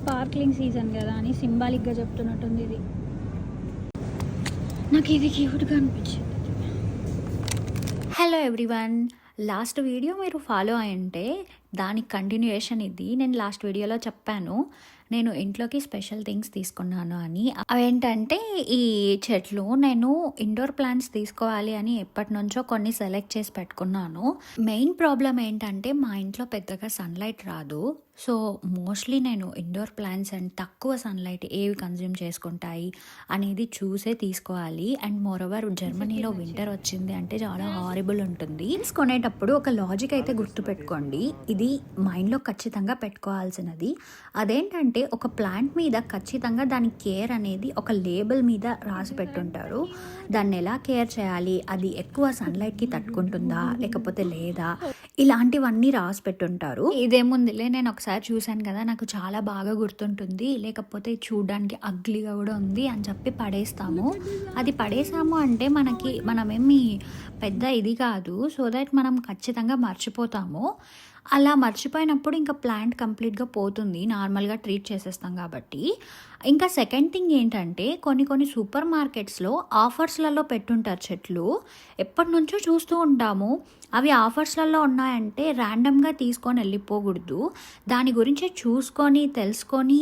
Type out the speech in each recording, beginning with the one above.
Sparkling season కదా అని సింబాలిక్గా చెప్తున్నట్టుంది ఇది. నాకు ఇది క్యూట్గా అనిపించింది. హలో ఎవ్రీవన్, లాస్ట్ వీడియో మీరు ఫాలో అయ్యంటే దానికి కంటిన్యూయేషన్ ఇది. నేను లాస్ట్ వీడియోలో చెప్పాను నేను ఇంట్లోకి స్పెషల్ థింగ్స్ తీసుకున్నాను అని. అవేంటంటే ఈ చెట్లు నేను ఇండోర్ ప్లాంట్స్ తీసుకోవాలి అని ఎప్పటి నుంచో కొన్ని సెలెక్ట్ చేసి పెట్టుకున్నాను. మెయిన్ ప్రాబ్లం ఏంటంటే మా ఇంట్లో పెద్దగా సన్లైట్ రాదు. సో మోస్ట్లీ నేను ఇండోర్ ప్లాంట్స్ అండ్ తక్కువ సన్లైట్ ఏవి కన్జ్యూమ్ చేసుకుంటాయి అనేది చూసే తీసుకోవాలి. అండ్ మోరోవర్ జర్మనీలో వింటర్ వచ్చింది అంటే చాలా హారిబుల్ ఉంటుంది. తీసుకునేటప్పుడు ఒక లాజిక్ అయితే గుర్తుపెట్టుకోండి, ఇది మైండ్లో ఖచ్చితంగా పెట్టుకోవాల్సినది. అదేంటంటే ఒక ప్లాంట్ మీద ఖచ్చితంగా దాని కేర్ అనేది ఒక లేబుల్ మీద రాసి పెట్టుంటారు. దాన్ని ఎలా కేర్ చేయాలి, అది ఎక్కువ సన్లైట్కి తట్టుకుంటుందా లేకపోతే లేదా, ఇలాంటివన్నీ రాసి పెట్టుంటారు. ఇదేముందిలే, నేను ఒకసారి చూశాను కదా, నాకు చాలా బాగా గుర్తుంటుంది, లేకపోతే చూడడానికి అగ్లీగా కూడా ఉంది అని చెప్పి పడేస్తాము. అది పడేసాము అంటే మనమేమి పెద్ద ఇది కాదు, సో దట్ మనం ఖచ్చితంగా మర్చిపోతాము. అలా మర్చిపోయినప్పుడు ఇంకా ప్లాంట్ కంప్లీట్గా పోతుంది, నార్మల్గా ట్రీట్ చేసేస్తాం కాబట్టి. ఇంకా సెకండ్ థింగ్ ఏంటంటే కొన్ని సూపర్ మార్కెట్స్లో ఆఫర్స్లలో పెట్టుంటారు చెట్లు, ఎప్పటి నుంచో చూస్తూ ఉంటాము. అవి ఆఫర్స్లలో ఉన్నాయంటే ర్యాండమ్గా తీసుకొని వెళ్ళిపోకూడదు, దాని గురించి చూసుకొని తెలుసుకొని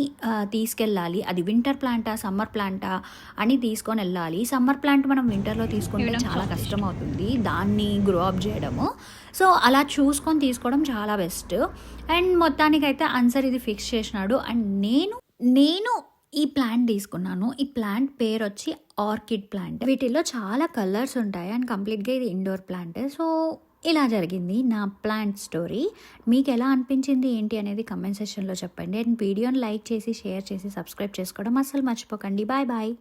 తీసుకెళ్ళాలి. అది వింటర్ ప్లాంటా సమ్మర్ ప్లాంటా అని తీసుకొని వెళ్ళాలి. సమ్మర్ ప్లాంట్ మనం వింటర్లో తీసుకుంటే చాలా కష్టం అవుతుంది దాన్ని గ్రో అప్ చేయడము. సో అలా చూసుకొని తీసుకోవడం చాలా బెస్ట్. అండ్ మొత్తానికైతే ఆన్సర్ ఇది ఫిక్స్ చేసినాడు. అండ్ నేను ఈ ప్లాంట్ తీసుకున్నాను. ఈ ప్లాంట్ పేరు వచ్చి ఆర్కిడ్ ప్లాంట్. వీటిల్లో చాలా కలర్స్ ఉంటాయి అండ్ కంప్లీట్గా ఇది ఇండోర్ ప్లాంట్. సో ఇలా జరిగింది నా ప్లాంట్ స్టోరీ. మీకు ఎలా అనిపించింది ఏంటి అనేది కమెంట్ సెక్షన్లో చెప్పండి. అండ్ వీడియోని లైక్ చేసి షేర్ చేసి సబ్స్క్రైబ్ చేసుకోవడం అస్సలు మర్చిపోకండి. Bye bye.